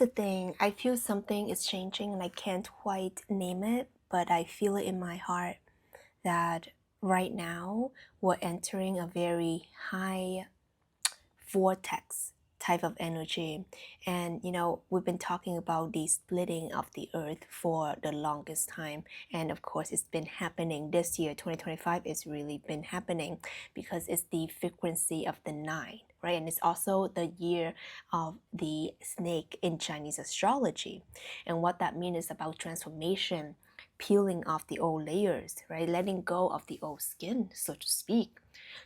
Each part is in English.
the thing. I feel something is changing and I can't quite name it, but I feel it in my heart that right now we're entering a very high vortex type of energy. And we've been talking about the splitting of the earth for the longest time. And of course, it's been happening this year. 2025 it's really been happening because it's the frequency of the nine, right? And it's also the year of the snake in Chinese astrology. And what that means is about transformation, peeling off the old layers, right? Letting go of the old skin, so to speak,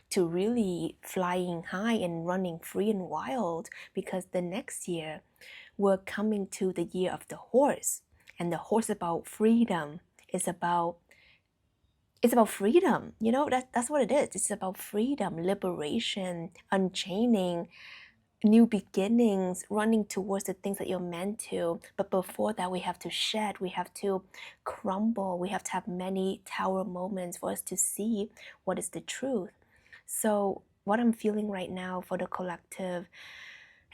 to really flying high and running free and wild, because the next year we're coming to the year of the horse, and the horse about freedom is about it's about freedom. That's what it is. It's about freedom, liberation, unchaining, new beginnings, running towards the things that you're meant to. But before that, we have to shed, we have to crumble, we have to have many tower moments for us to see what is the truth. So what I'm feeling right now for the collective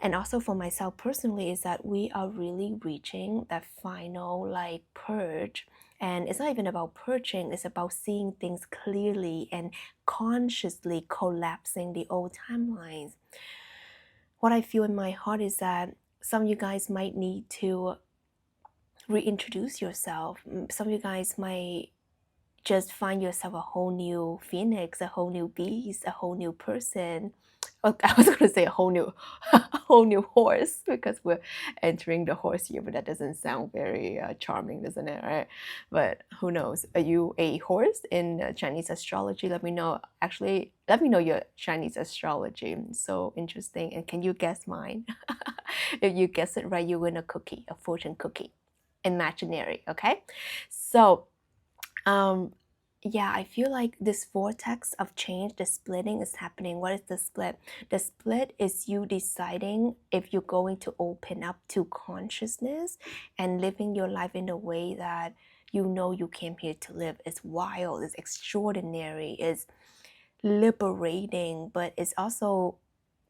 and also for myself personally is that we are really reaching that final purge. And it's not even about purging, it's about seeing things clearly and consciously collapsing the old timelines. What I feel in my heart is that some of you guys might need to reintroduce yourself. Some of you guys might just find yourself a whole new phoenix, a whole new beast, a whole new person. Oh, I was going to say a whole new, a whole new horse, because we're entering the horse year, but that doesn't sound very charming, doesn't it? Right? But who knows? Are you a horse in Chinese astrology? Let me know. Actually, let me know your Chinese astrology. It's so interesting. And can you guess mine? If you guess it right, you win a cookie, a fortune cookie, imaginary. Okay, so yeah, I feel like this vortex of change, the splitting is happening. What is the split? The split is you deciding if you're going to open up to consciousness and living your life in a way that you came here to live. It's wild, it's extraordinary, it's liberating, but it's also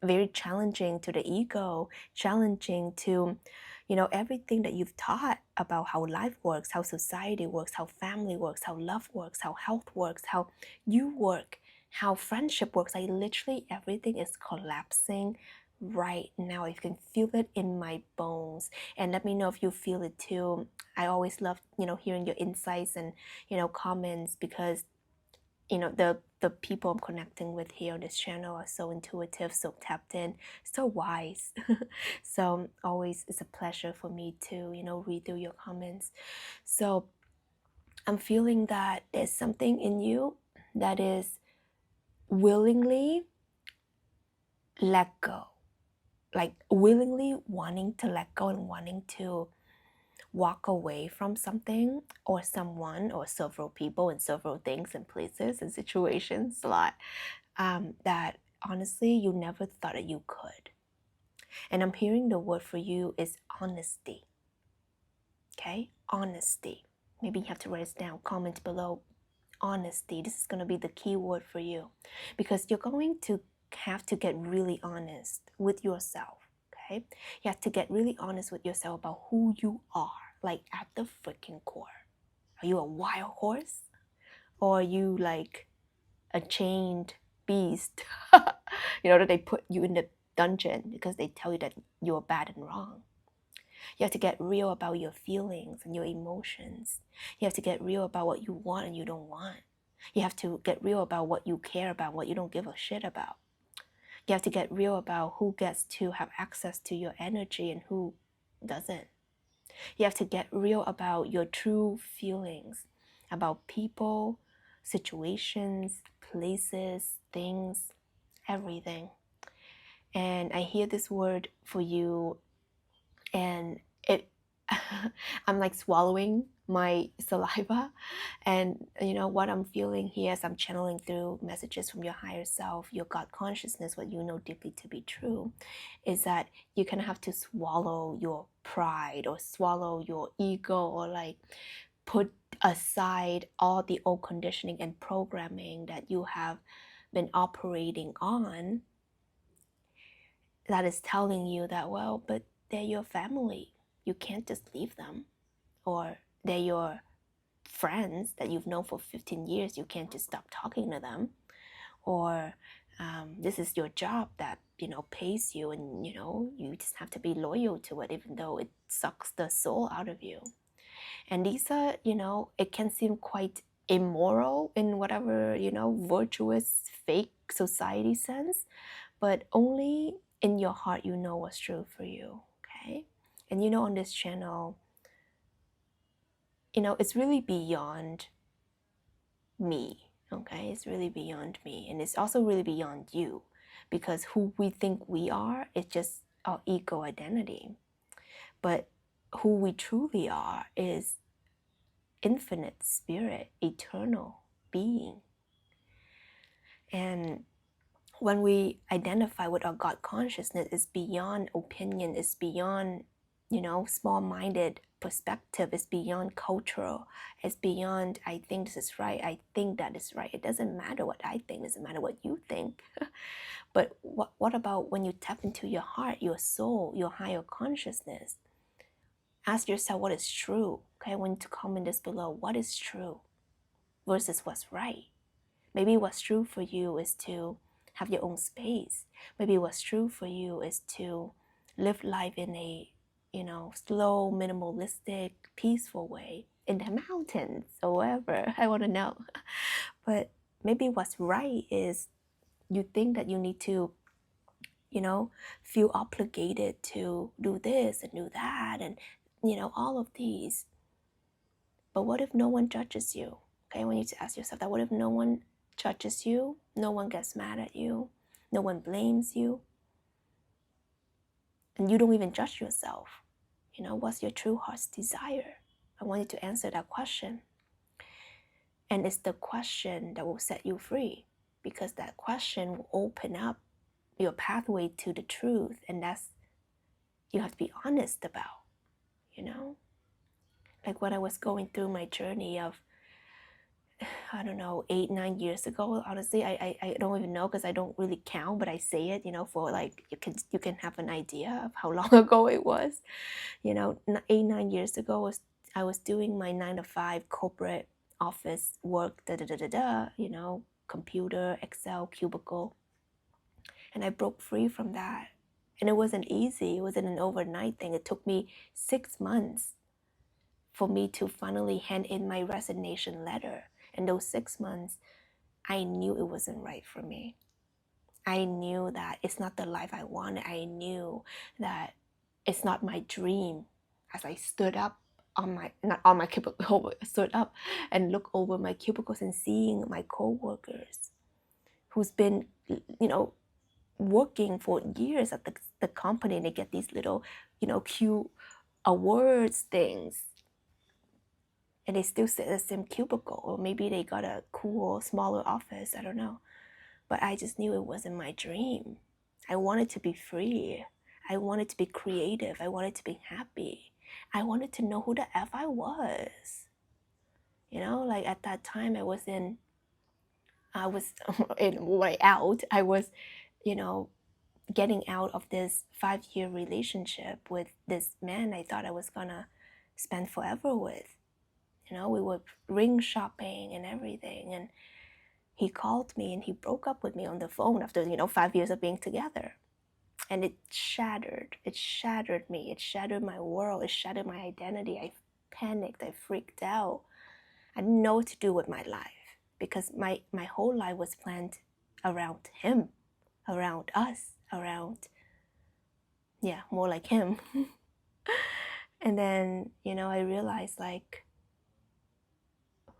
very challenging to the ego, challenging to everything that you've taught about how life works, how society works, how family works, how love works, how health works, how you work, how friendship works. Like literally everything is collapsing right now. I can feel it in my bones. And let me know if you feel it too. I always love hearing your insights and comments, because the people I'm connecting with here on this channel are so intuitive, so tapped in, so wise. So always it's a pleasure for me to read through your comments. So I'm feeling that there's something in you that is willingly let go, like willingly wanting to let go and wanting to walk away from something or someone or several people and several things and places and situations a lot, that honestly you never thought that you could. And I'm hearing the word for you is honesty. Okay, honesty. Maybe you have to write it down. Comment below. Honesty. This is going to be the key word for you, because you're going to have to get really honest with yourself. Okay, you have to get really honest with yourself about who you are, like at the freaking core. Are you a wild horse, or are you like a chained beast? That they put you in the dungeon because they tell you that you're bad and wrong. You have to get real about your feelings and your emotions. You have to get real about what you want and you don't want. You have to get real about what you care about, what you don't give a shit about. You have to get real about who gets to have access to your energy and who doesn't. You have to get real about your true feelings, about people, situations, places, things, everything. And I hear this word for you, and it I'm like swallowing my saliva. And what I'm feeling here as I'm channeling through messages from your higher self, your God consciousness, what you know deeply to be true, is that you kind of have to swallow your pride or swallow your ego, or like put aside all the old conditioning and programming that you have been operating on, that is telling you that, well, but they're your family. You can't just leave them. Or they're your friends that you've known for 15 years. You can't just stop talking to them. Or this is your job that, pays you, and, you just have to be loyal to it, even though it sucks the soul out of you. And these are, it can seem quite immoral in whatever, virtuous, fake society sense, but only in your heart you know what's true for you, okay? And on this channel, it's really beyond me, okay? It's really beyond me, and it's also really beyond you, because who we think we are is just our ego identity. But who we truly are is infinite spirit, eternal being. And when we identify with our God consciousness, it's beyond opinion, it's beyond, small-minded perspective, it's beyond cultural, it's beyond, I think this is right, I think that is right. It doesn't matter what I think, it doesn't matter what you think. But what about when you tap into your heart, your soul, your higher consciousness? Ask yourself what is true. Okay, I want you to comment this below. What is true versus what's right? Maybe what's true for you is to have your own space. Maybe what's true for you is to live life in a, slow, minimalistic, peaceful way in the mountains or wherever. I want to know. But maybe what's right is you think that you need to, feel obligated to do this and do that and, all of these. But what if no one judges you? Okay, I want you to ask yourself that. What if no one judges you? No one gets mad at you? No one blames you? And you don't even judge yourself. What's your true heart's desire? I want you to answer that question. And it's the question that will set you free, because that question will open up your pathway to the truth. And that's, you have to be honest about, Like when I was going through my journey of, I don't know, 8-9 years ago, honestly, I don't even know, because I don't really count, but I say it, for like, you can have an idea of how long ago it was. 8-9 years ago, I was doing my 9 to 5 corporate office work, computer, Excel, cubicle, and I broke free from that. And it wasn't easy. It wasn't an overnight thing. It took me 6 months for me to finally hand in my resignation letter. And those 6 months, I knew it wasn't right for me. I knew that it's not the life I wanted. I knew that it's not my dream. As I stood up on my, not on my cubicle, stood up and looked over my cubicles and seeing my co-workers who's been, working for years at the company, and they get these little, cute awards things, and they still sit in the same cubicle, or maybe they got a cool smaller office, I don't know. But I just knew it wasn't my dream. I wanted to be free. I wanted to be creative. I wanted to be happy. I wanted to know who the F I was. Like at that time I was in way out. I was, getting out of this 5-year relationship with this man I thought I was gonna spend forever with. We were ring shopping and everything, and he called me and he broke up with me on the phone after 5 years of being together. And it shattered me, it shattered my world, it shattered my identity. I panicked, I freaked out. I didn't know what to do with my life, because my whole life was planned around him, around us, around, more like him. And then, I realized, like,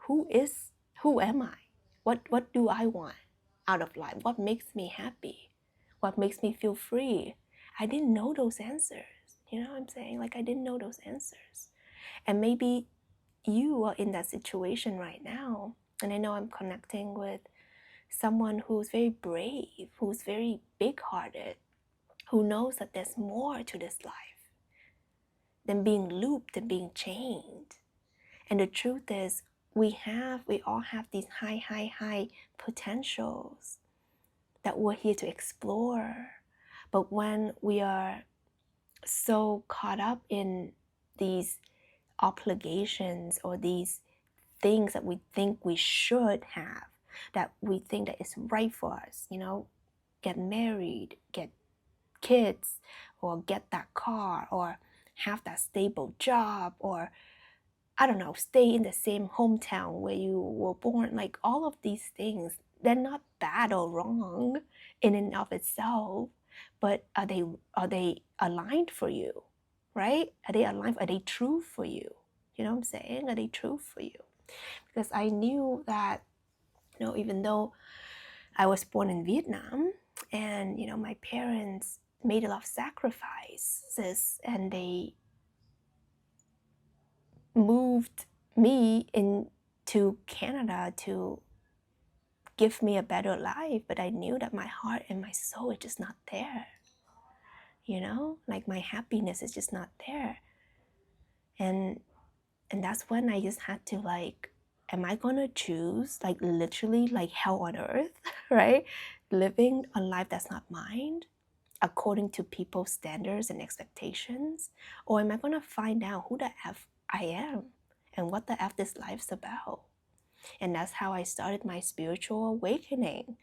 who am I? What do I want out of life? What makes me happy? What makes me feel free? I didn't know those answers. You know what I'm saying? Like, I didn't know those answers. And maybe you are in that situation right now. And I know I'm connecting with someone who's very brave, who's very big-hearted, who knows that there's more to this life than being looped and being chained. And the truth is, we all have these high potentials that we're here to explore. But when we are so caught up in these obligations or these things that we think we should have, that we think that is right for us, get married, get kids, or get that car, or have that stable job, or I don't know, stay in the same hometown where you were born. Like all of these things, they're not bad or wrong in and of itself, but are they aligned for you? Right? Are they aligned? Are they true for you? You know what I'm saying? Are they true for you? Because I knew that, even though I was born in Vietnam and, my parents made a lot of sacrifices and they moved me into Canada to give me a better life, but I knew that my heart and my soul is just not there. Like my happiness is just not there. And that's when I just had to, like, am I gonna choose, like, literally like hell on earth, right? Living a life that's not mine according to people's standards and expectations? Or am I gonna find out who the F I am and what the F this life's about? And that's how I started my spiritual awakening,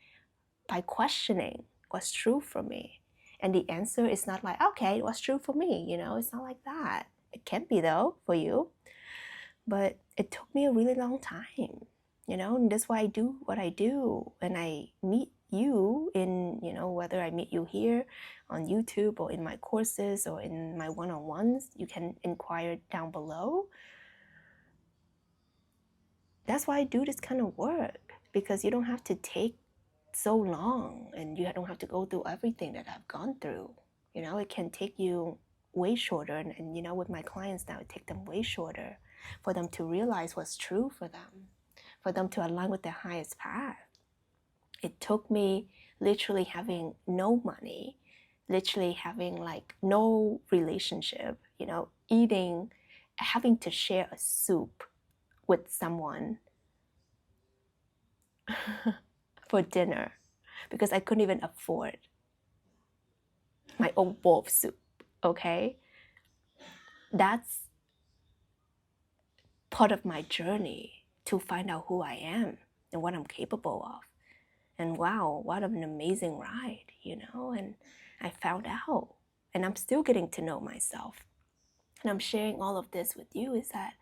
by questioning what's true for me. And the answer is not like, okay, what's true for me? It's not like that. It can be, though, for you. But it took me a really long time, and that's why I do what I do. And I meet you in, whether I meet you here on YouTube or in my courses or in my one-on-ones, you can inquire down below. That's why I do this kind of work, because you don't have to take so long and you don't have to go through everything that I've gone through. It can take you way shorter. And with my clients now, it takes them way shorter for them to realize what's true for them to align with their highest path. It took me literally having no money, literally having like no relationship, eating, having to share a soup with someone for dinner because I couldn't even afford my own bowl of soup, okay? That's part of my journey to find out who I am and what I'm capable of. And wow, what an amazing ride, And I found out, and I'm still getting to know myself. And I'm sharing all of this with you is that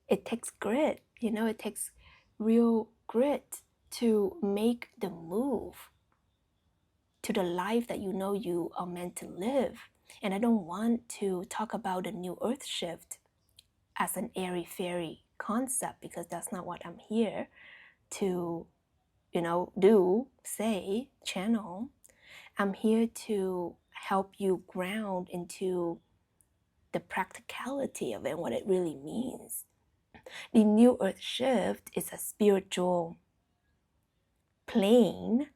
it takes grit, it takes real grit to make the move to the life that you are meant to live. And I don't want to talk about the new earth shift as an airy-fairy concept, because that's not what I'm here to, channel. I'm here to help you ground into the practicality of it, what it really means. The new earth shift is a spiritual plane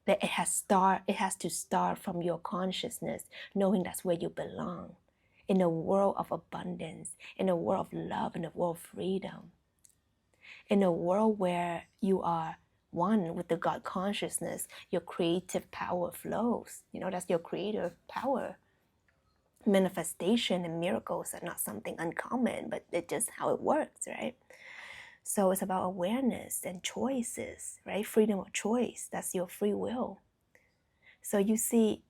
that it has to start from your consciousness, knowing that's where you belong, in a world of abundance, in a world of love, in a world of freedom, in a world where you are one with the God consciousness. Your creative power flows. That's your creative power. Manifestation and miracles are not something uncommon, but it's just how it works, right? So it's about awareness and choices, right? Freedom of choice. That's your free will. So you see,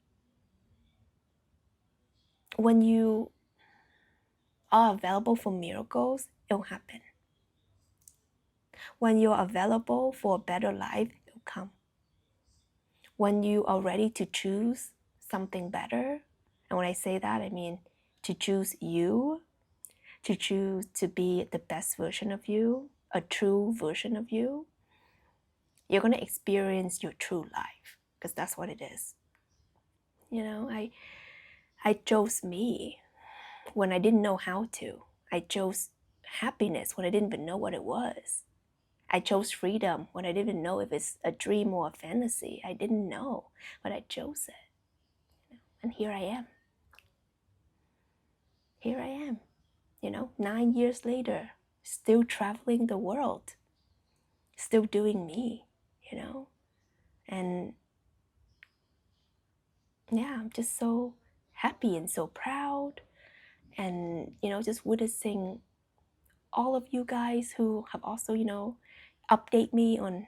when you are available for miracles, it'll happen. When you're available for a better life, it'll come. When you are ready to choose something better, and when I say that, I mean to choose you, to choose to be the best version of you, a true version of you, you're going to experience your true life, because that's what it is. I chose me when I didn't know how to. I chose happiness when I didn't even know what it was. I chose freedom when I didn't even know if it's a dream or a fantasy. I didn't know, but I chose it. And here I am. Here I am, 9 years later, still traveling the world, still doing me, And yeah, I'm just so happy and so proud. just witnessing all of you guys who have also, update me on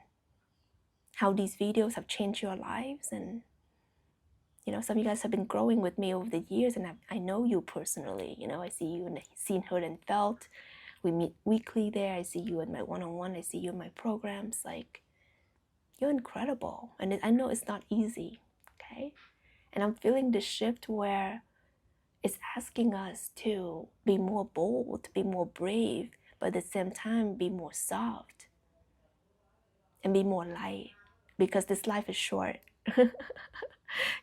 how these videos have changed your lives. And, some of you guys have been growing with me over the years, and I know you personally. I see you in the Seen, Heard, and Felt. We meet weekly there. I see you in my one-on-one. I see you in my programs. Like, you're incredible. And I know it's not easy, okay? And I'm feeling this shift where it's asking us to be more bold, to be more brave, but at the same time, be more soft and be more light, because this life is short.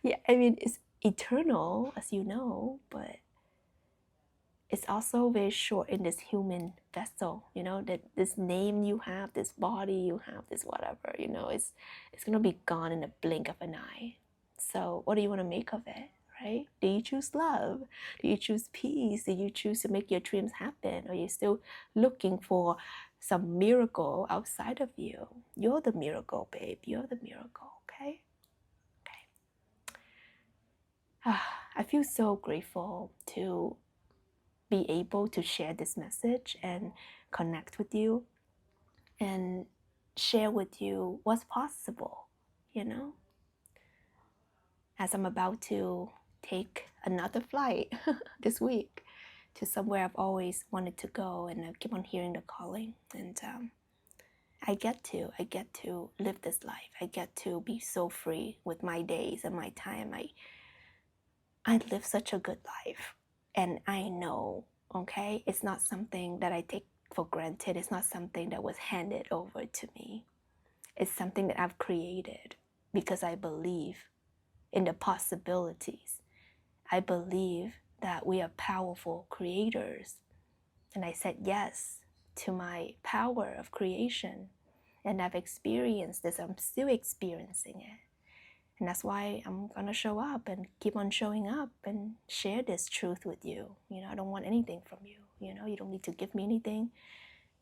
Yeah, I mean, it's eternal, as you know, but it's also very short in this human vessel, that this name you have, this body you have, this whatever, it's gonna be gone in a blink of an eye. So what do you want to make of it, right? Do you choose love? Do you choose peace? Do you choose to make your dreams happen? Or are you still looking for some miracle outside of you? You're the miracle, babe. You're the miracle, okay? I feel so grateful to be able to share this message and connect with you and share with you what's possible, as I'm about to take another flight this week to somewhere I've always wanted to go, and I keep on hearing the calling, and I get to live this life. I get to be so free with my days and my time. I live such a good life, and I know, okay, it's not something that I take for granted. It's not something that was handed over to me. It's something that I've created because I believe in the possibilities. I believe that we are powerful creators, and I said yes to my power of creation, and I've experienced this. I'm still experiencing it. And that's why I'm going to show up and keep on showing up and share this truth with you. I don't want anything from you. You don't need to give me anything.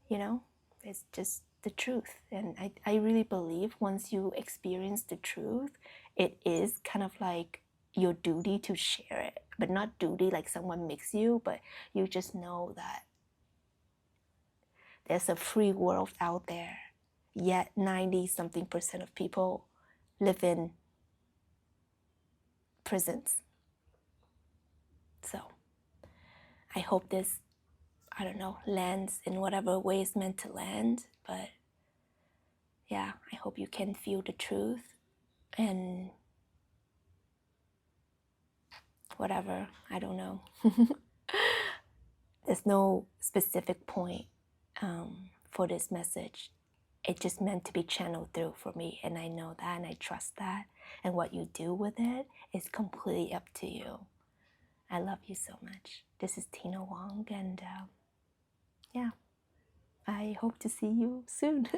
It's just the truth. And I really believe once you experience the truth, it is kind of like your duty to share it. But not duty like someone makes you, but you just know that there's a free world out there. Yet 90-something% of people live in prisons. So I hope this, lands in whatever way it's meant to land. But yeah, I hope you can feel the truth and whatever, I don't know. There's no specific point for this message. It just meant to be channeled through for me, and I know that, and I trust that. And what you do with it is completely up to you. I love you so much. This is Tina Wong, and yeah, I hope to see you soon.